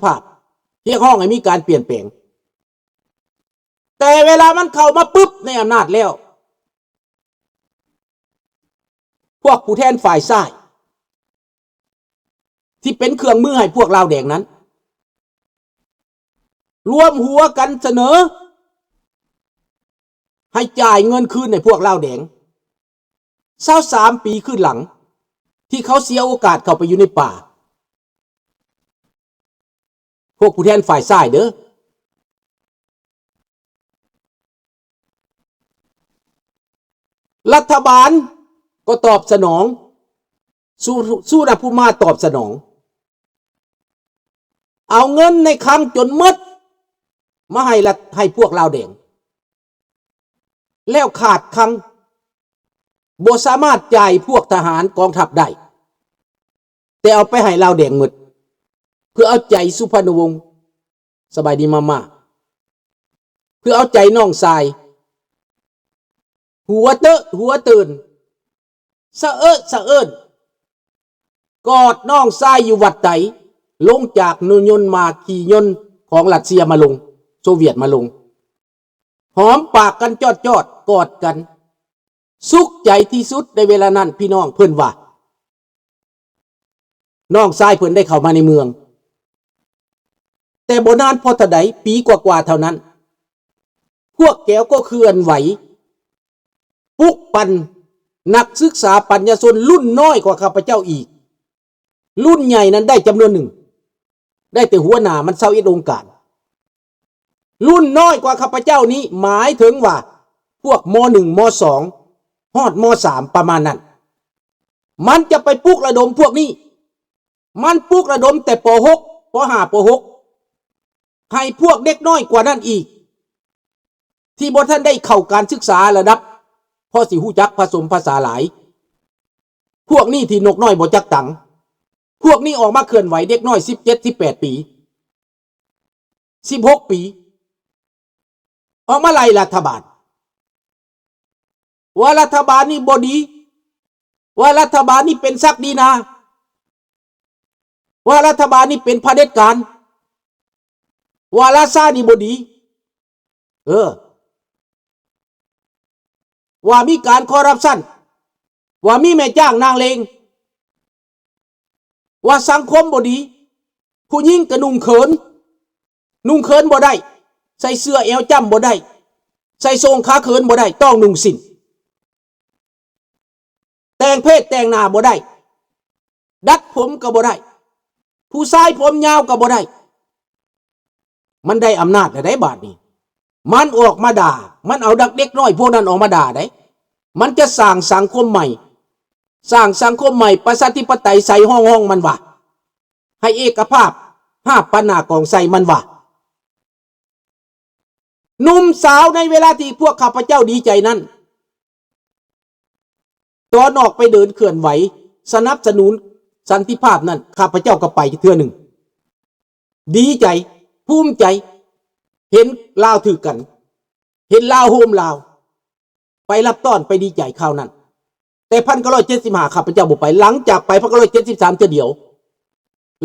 ภาพเรียกร้องให้มีการเปลี่ยนแปลงแต่เวลามันเข้ามาปุ๊บในอำนาจแล้วพวกผู้แทนฝ่ายซ้ายที่เป็นเครื่องมือให้พวกลาวแดงนั้นรวมหัวกันเสนอให้จ่ายเงินคืนให้พวกลาวแดง23 ปีขึ้นหลังที่เขาเสียโอกาสเข้าไปอยู่ในป่าพวกผู้แทนฝ่ายซ้ายเด้อรัฐบาลก็ตอบสนองสู้นะผู้มาตอบสนองเอาเงินในคลังจนหมดมาให้พวกลาวแดงแล้วขาดคลังบ่สามารถจ่ายพวกทหารกองทัพได้แต่เอาไปให้ลาวแดงหมดเพื่อเอาใจสุพรรณวงศ์สบายดีมาเพื่อเอาใจน้องชายหัวตื่นสะเอิ้นกอดน้องชายอยู่วัดไตลงจากยนต์มาขี่ยนต์ของรัสเซียมาลงโซเวียตมาลงหอมปากกันจอดกอดกันสุขใจที่สุดในเวลานั้นพี่น้องเพิ่นว่าน้องชายเพิ่นได้เข้ามาในเมืองแต่บ่นานพอเท่าใดปีกว่าเท่านั้นพวกแก้วก็เคลื่อนไหวปลุกปั่นนักศึกษาปัญญาชนรุ่นน้อยกว่าข้าพเจ้าอีกรุ่นใหญ่นั้นได้จำนวนหนึ่งได้แต่หัวหน้ามัน21 องค์การรุ่นน้อยกว่าข้าพเจ้านี้หมายถึงว่าพวกม.1 ม.2 ฮอดม.3 ประมาณนั้นมันจะไปปลุกระดมพวกนี้มันปลุกระดมแต่ป.6 ป.5 ป.6 ให้พวกเด็กน้อยกว่านั้นอีกที่บ่ทันได้เข้าการศึกษาระดับพอสิฮู้จักผสมภาษาหลายพวกนี้ที่นกน้อยบ่จักตังพวกนี้ออกมาเคลื่อนไหวเด็กน้อย17-18 ปี16 ปีออกมาไล่รัฐบาลว่ารัฐบาลนี่บ่ดีว่ารัฐบาลนี่เป็นศักดินาว่ารัฐบาลนี่เป็นเผด็จการว่าราชานี่บ่ดีว่ามีการคอร์รัปชันว่ามีแม่จ้างนางเลงว่าสังคมบ่ดีผู้หญิงก็นุ่งเขินบ่ได้ใส่เสื้อเอวจ้ำบ่ได้ใส่ทรงขาเขินบ่ได้ต้องนุ่งสินแต่งเพศแต่งหน้าบ่ได้ดัดผมก็บ่ได้ผู้ชายผมยาวก็บ่ได้มันได้อำนาจได้บาดนี้มันออกมาด่ามันเอาเด็กน้อยพวกนั้นออกมาด่าได้มันจะสร้างสังคมใหม่ประชาธิปไตยใส่ห้องมันว่าให้เอกภาพ5 ปันหน้ากองใส่มันว่าหนุ่มสาวในเวลาที่พวกข้าพเจ้าดีใจนั้นตอนออกไปเดินเคลื่อนไหวสนับสนุนสันติภาพนั้นข้าพเจ้าก็ไปเทื่อหนึ่งดีใจภูมิใจเห็นลาวถือกันเห็นลาวโฮมลาวไปรับต้อนไปดีใจคราวนั้นแต่1975ข้าพเจ้าบ่ไปหลังจากไป1973เทื่อเดียว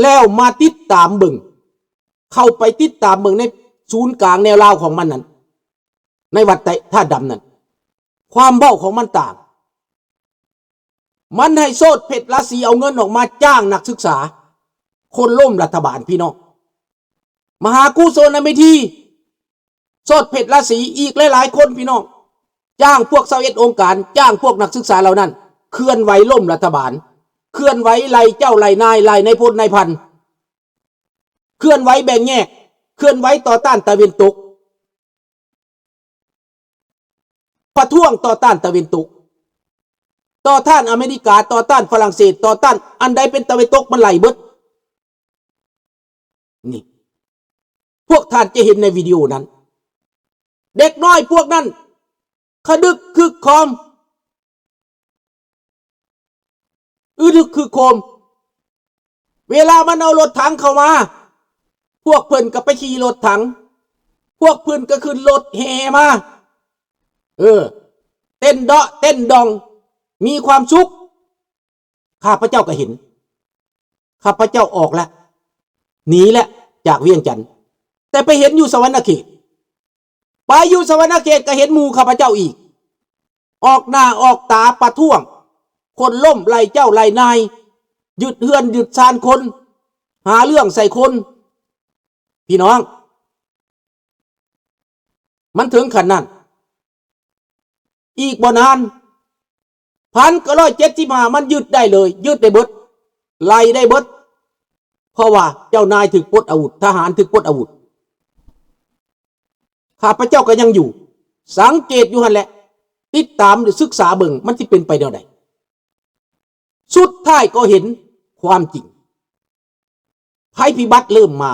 แล้วมาติดตามเบิ่งเข้าไปติดตามเบิ่งในศูนย์กลางแนวลาวของมันนั้นในวัดท่าดำนั้นความเบ้าของมันต่างมันให้โซดเพชรราศีเอาเงินออกมาจ้างนักศึกษาคนล้มรัฐบาลพี่น้องมหากุศลเมธีโซดเพชรราศีอีกหลายๆคนพี่น้องจ้างพวก21 องค์การจ้างพวกนักศึกษาเหล่านั้นเคลื่อนไหวล้มรัฐบาลเคลื่อนไหวไล่เจ้าไล่นายไล่ในพลในพันเคลื่อนไหวแบ่งแยกเคลื่อนไหวต่อต้านตะวันตกประท้วงต่อต้านตะวันตกต่อต้านอเมริกาต่อต้านฝรั่งเศสต่อต้านอันใดเป็นตะวันตกมันไหลเบิดนี่พวกท่านจะเห็นในวิดีโอนั้นเด็กน้อยพวกนั้นขดึกคึกคอมดึกคือโคมเวลามันเอารถถังเข้ามาพวกเพิ่นก็ไปขี่รถถังพวกเพิ่นก็ขึ้นรถแห่มาเต้นเดาะเต้นดองมีความสุขข้าพเจ้าก็เห็นข้าพเจ้าออกแล้วหนีแล้ว จากเวียงจันทน์แต่ไปเห็นอยู่สวรรณเขตไปอยู่สวรรณเขตก็เห็นหมู่ข้าพเจ้าอีกออกหน้าออกตาประท้วงคนล่มไล่เจ้าไล่นายยึดเฮือนยึดชานคนหาเรื่องใส่คนพี่น้องมันถึงขนาดนั้นอีกบ่นาน1975มันยึดได้เลยยึดได้เบิดไล่ได้เบิดเพราะว่าเจ้านายถึกปลดอาวุธทหารถึกปลดอาวุธข้าพเจ้าก็ยังอยู่สังเกตอยู่หั่นแหละติดตามหรือศึกษาเบิ่งมันสิเป็นไปแนวใดสุดท้ายก็เห็นความจริงภัยพิบัติเริ่มมา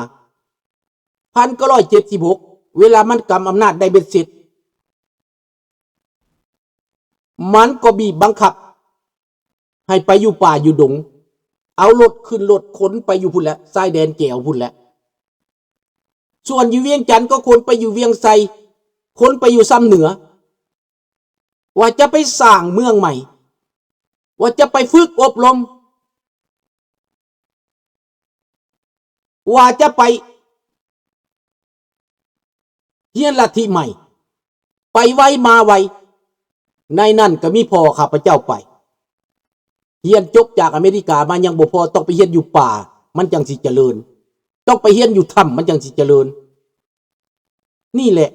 1976เวลามันกำอำนาจได้เบ็ดเสร็จมันก็บีบบังคับให้ไปอยู่ป่าอยู่ดงเอารถขึ้นรถขนไปอยู่พุ่นแล้วชายแดนแก้วพุ่นแล้วส่วนอยู่เวียงจันทน์ก็คนไปอยู่เวียงไซคนไปอยู่ซ้ำเหนือว่าจะไปสร้างเมืองใหม่ว่าจะไปฝึกอบรมว่าจะไปเฮียนลัทธิใหม่ไปไวมาไวในนั่นก็มีพ่อข้าพเจ้าไปเฮียนจบจากอเมริกามายังบ่พอต้องไปเฮียนอยู่ป่ามันจังสิเจริญต้องไปเฮียนอยู่ถ้ำมันจังสิเจริญนี่แหละ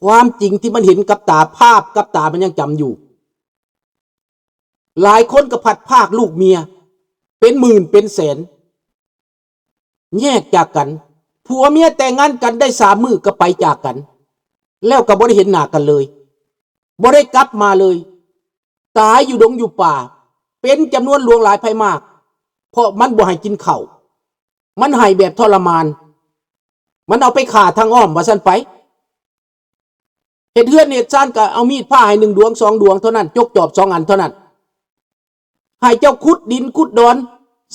ความจริงที่มันเห็นกับตาภาพกับตามันยังจำอยู่หลายคนก็พัดภาคลูกเมียเป็นหมื่นเป็นแสนแยกจากกันผัวเมียแต่งงานกันได้3 มื้อก็ไปจากกันแล้วก็บ่ได้เห็นหน้ากันเลยบ่ได้กลับมาเลยตายอยู่ดงอยู่ป่าเป็นจำนวนหลวงหลายไผมากเพราะมันบ่ให้กินข้าวมันให้แบบทรมานมันเอาไปฆ่าทางอ้อมว่าซั่นไปเฮ็ดเฮือนเฮ็ดซ่านก็เอามีดผ้าให้1 ดวง 2 ดวงเท่านั้นจกจอบ2 อันเท่านั้นให้เจ้าขุดดินขุดดอน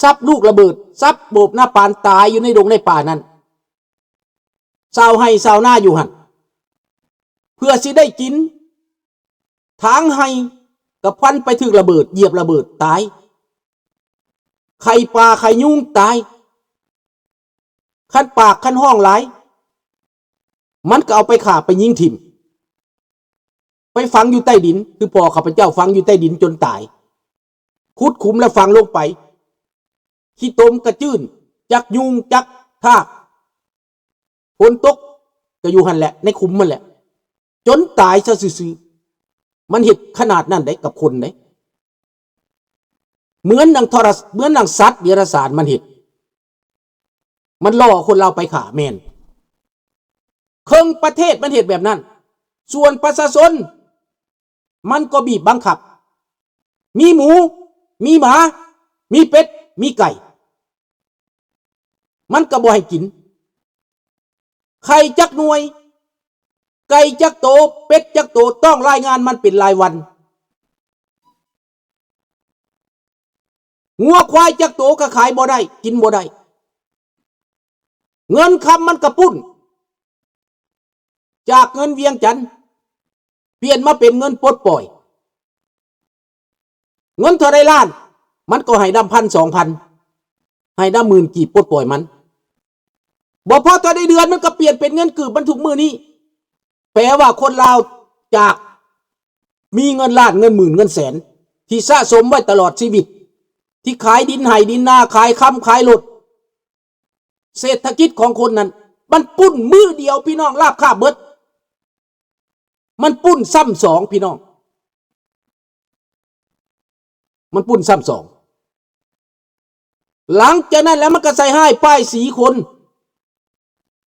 ซับลูกระเบิดซับโบบหน้าปานตายอยู่ในดงในป่านั้นชาวไร่ชาวนาอยู่หั่นเพื่อสิได้กินทางไห้กับพันไปถึกระเบิดเหยียบระเบิดตายไข่ปลาไข่ยุงตายคันปากคันห้องหลายมันก็เอาไปฆ่าไปยิงถิ่มไปฝังอยู่ใต้ดินคือพ่อข้าพเจ้าฝังอยู่ใต้ดินจนตายขุดขุมแล้วฝังลงไปขี้ตมกระจื้นจักยุงจักทากฝนตกก็อยู่หั่นแหละในขุมมันแหละจนตายซะซื่อๆมันเฮ็ดขนาดนั้นได้กับคนได้เหมือนเหมือนนางสัตว์เดรัจฉานมันเฮ็ดมันล่อคนเราไปฆ่าแม่นครึ่งประเทศมันเฮ็ดแบบนั้นส่วนประชาชนมันก็บีบบังคับมีหมูมีหมามีเป็ดมีไก่มันก็บ่ให้กินไข่จักหน่วยไก่จักโตเป็ดจักโตต้องรายงานมันเป็นรายวันงัวควายจักโตก็ขายบ่ได้กินบ่ได้เงินคำมันกระปุ้นจากเงินเวียงจันทน์เปลี่ยนมาเป็นเงินปลดปล่อยเงินเท่าไรล้านมันก็ให้ดำ1,000 2,000ให้ดำ10,000กีบปลดปล่อยมันบ่พอตัวได้เดือนมันก็เปลี่ยนเป็นเงินกืบบรรทุกมือนี้แปลว่าคนลาวจากมีเงินล้านเงินหมื่นเงินแสนที่สะสมไว้ตลอดชีวิตที่ขายดินไห่ดินนาขายค้ำขายรถเศรษฐกิจของคนนั้นมันปุ้นมือเดียวพี่น้องลาบคาบเบิดมันปุ้นซ้ำสองพี่น้องมันปุ้นซ้ำสองหลังจากนั้นแล้วมันก็ใส่ให้ป้ายสีคน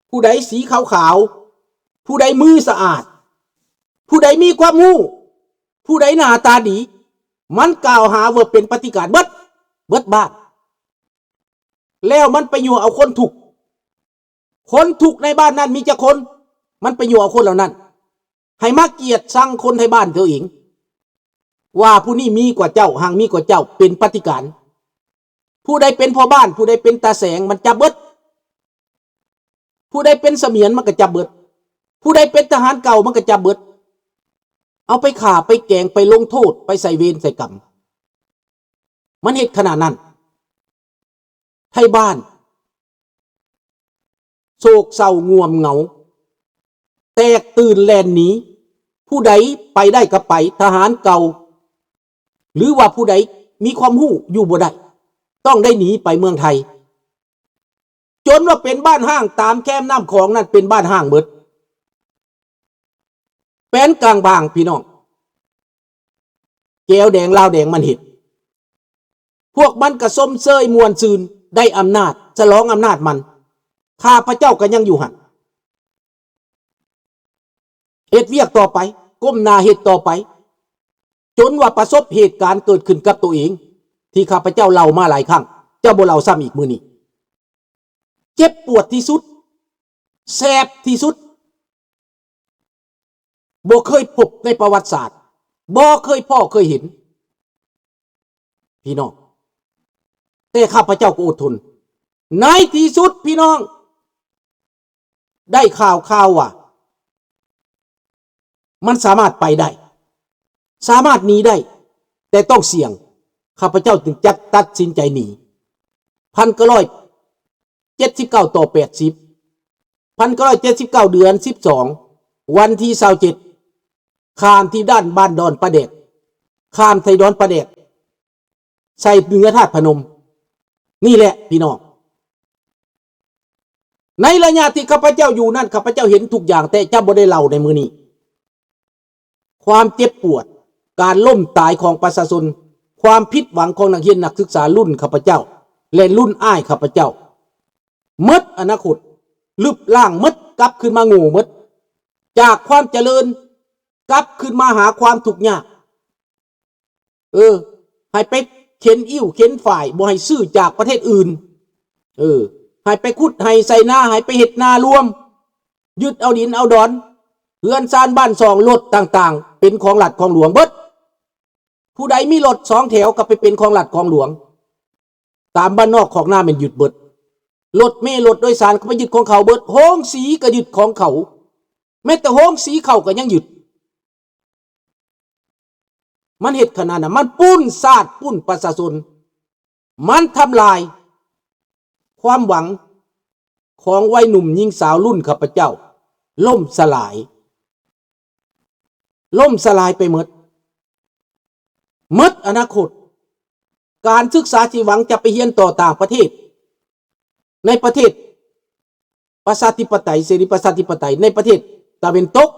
ผู้ใดสีขาวๆผู้ใดมือสะอาดผู้ใดมีความรู้ผู้ใดหน้าตาดีมันกล่าวหาว่าเป็นปฏิการเบิดบ้านแล้วมันไปอยู่เอาคนถูกในบ้านนั้นมีจักคนมันไปอยู่เอาคนเหล่านั้นให้มาเกียรติชังคนในบ้านเธอเองว่าผู้นี้มีกว่าเจ้าห่างมีกว่าเจ้าเป็นปฏิการผู้ใดเป็นพ่อบ้านผู้ใดเป็นตาแสงมันจับเบิดผู้ใดเป็นเสมียนมันก็จับเบิดผู้ใดเป็นทหารเก่ามันก็จับเบิดเอาไปฆ่าไปแกงไปลงโทษไปใส่เวรใส่กรรมมันเหตุขนาดนั้นไทยบ้าน โศกเศร้าง่วมเหงาแตกตื่นแลนหนีผู้ใดไปได้ก็ไปทหารเก่าหรือว่าผู้ใดมีความหู้อยู่บ่ได้ต้องได้หนีไปเมืองไทยจนว่าเป็นบ้านห้างตามแคมน้ำของนั่นเป็นบ้านห้างเบิดแป้นกลางบางพี่น้องแก้วแดงลาวแดงมันเห็นพวกมันกระส้มเซยมวนซืนได้อำนาจฉลองอำนาจมันข้าพระเจ้าก็ยังอยู่หันเฮ็ดเวียกต่อไปก้มหน้าเฮ็ดต่อไปจนว่าประสบเหตุการณ์เกิดขึ้นกับตัวเองที่ข้าพเจ้าเล่ามาหลายครั้งเจ้าบ่เล่าซ้ำอีกมื้อนี้เจ็บปวดที่สุดแสบที่สุดบ่เคยพบในประวัติศาสตร์บ่เคยพ่อเคยเห็นพี่น้องแต่ข้าพเจ้าก็อดทนในที่สุดพี่น้องได้ข่าวว่ามันสามารถไปได้สามารถหนีได้แต่ต้องเสี่ยงข้าพเจ้าจึงจัดตัดสินใจหนี1979 ต่อ 80 1979 เดือน 12 วันที่27ข้ามที่ด้านบ้านดอนประเดกข้ามไทยดอนประเดกใส่เหนือธาตุพนมนี่แหละพี่น้องในระยะที่ข้าพเจ้าอยู่นั่นข้าพเจ้าเห็นทุกอย่างแต่เจ้าบ่ได้เล่าในมือนี้ความเจ็บปวดการล่มตายของประชาชนความผิดหวังของนักเรียนนักศึกษารุ่นข้าพเจ้าและรุ่นอ้ายข้าพเจ้าหมดอนาคตลึบล่างหมดกลับขึ้นมาโง่หมดจากความเจริญกลับขึ้นมาหาความทุกข์ยากให้ไปเข็นอิ่วเข็นฝ่ายบ่ให้ซื้อจากประเทศอื่นให้ไปขุดให้ใส่นาให้ไปเฮ็ดนารวมยึดเอาดินเอาดอนเรือนซานบ้านซองรถต่างๆเป็นของรัฐของหลวงเบิดผู้ใดมีรถ2 แถวก็ไปเป็นของรัฐของหลวงตามบ้านนอกของหน้ามันยึดเบิดรถเมล์รถโดยสารก็ไปยึดของเขาเบิดโฮงสีก็ยึดของเขาแม้แต่โฮงสีเขาก็ยังยึดมันเฮ็ดขนาดนั้นมันปุ้นซาดปุ้นประชาชนมันทำลายความหวังของวัยหนุ่มหญิงสาวรุ่นข้าพเจ้าล่มสลายไปหมดอนาคตการศึกษาที่หวังจะไปเรียนต่อต่างประเทศในประเทศประชาธิปไตยเสรีประชาธิปไตยในประเทศตะวันตก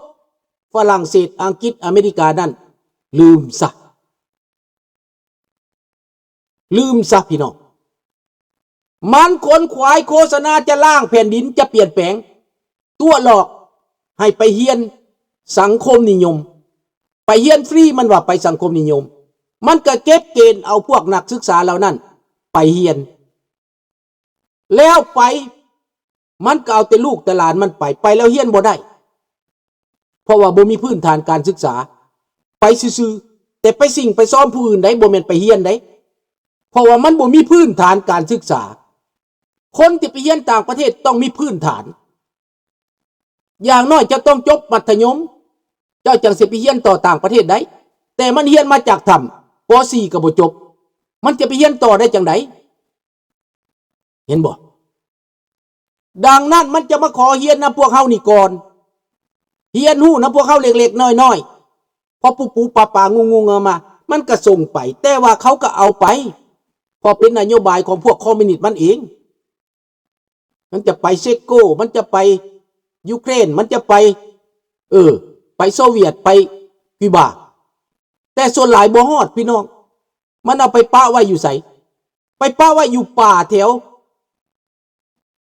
ฝรั่งเศสอังกฤษอเมริกานั่นลืมซะพี่น้องมันขนขวายโฆษณาจะล่างแผ่นดินจะเปลี่ยนแปลงตัวหลอกให้ไปเรียนสังคมนิยมไปเรียนฟรีมันว่าไปสังคมนิยมมันก็เก็บเกณฑ์เอาพวกนักศึกษาเหล่านั้นไปเรียนแล้วไปมันก็เอาแต่ลูกแต่หลานมันไปแล้วเรียนบ่ได้เพราะว่าบ่มีพื้นฐานการศึกษาไปซื่อๆแต่ไปสิ่งไปซ้อมผู้อื่นได้บ่แม่นไปเรียนได้เพราะว่ามันบ่มีพื้นฐานการศึกษาคนที่ไปเรียนต่างประเทศต้องมีพื้นฐานอย่างน้อยจะต้องจบมัธยมเจ้าจังสิไปเรียนต่อต่างประเทศได้แต่มันเรียนมาจากธรรมป .4 ก็บ่จบมันจะไปเรียนต่อได้จังไดเห็นบ่ดังนั้นมันจะมาขอเรียนนำพวกเฮานี่ก่อนเรียนฮู้นำพวกเฮาเล็กๆน้อยๆพอปุ๊ๆปาๆงูๆมามันก็ส่งไปแต่ว่าเขาก็เอาไปพอเป็นนโยบายของพวกคอมมิวนิสต์มันเองมันจะไปเชโกมันจะไปยูเครนมันจะไปไปโซเวียตไปคิวบาแต่ส่วนหลายบ่ฮอดพี่น้องมันเอาไปปะไว้อยู่ไสไปปะไว้อยู่ป่าแถว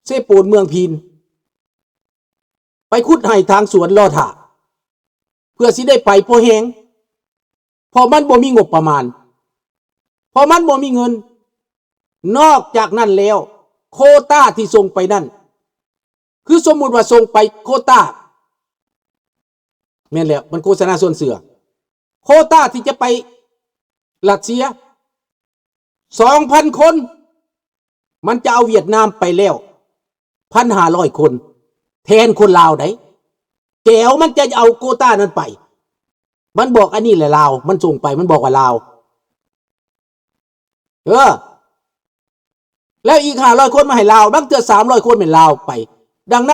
เซโปนเมืองพีนไปขุดให้ทางสวนลอถาเพื่อสิได้ไปพอแหงพอมันบ่มีงบประมาณพอมันบ่มีเงินนอกจากนั้นแล้วโควต้าที่ส่งไปนั่นคือสมมุติว่าส่งไปโควต้าแม่นแล้วมันโฆษณาส่วนเสือโควต้าที่จะไปรัสเซีย 2,000 คนมันจะเอาเวียดนามไปแล้ว 1,500 คนแทนคนลาวได้แก้วมันจะเอาโควต้านั้นไปมันบอกอันนี้แหละลาวมันส่งไปมันบอกว่าลาวแล้วอีก500 คนมาให้ลาวบางเทื่อ300 คนเป็นลาวไปดังนั้น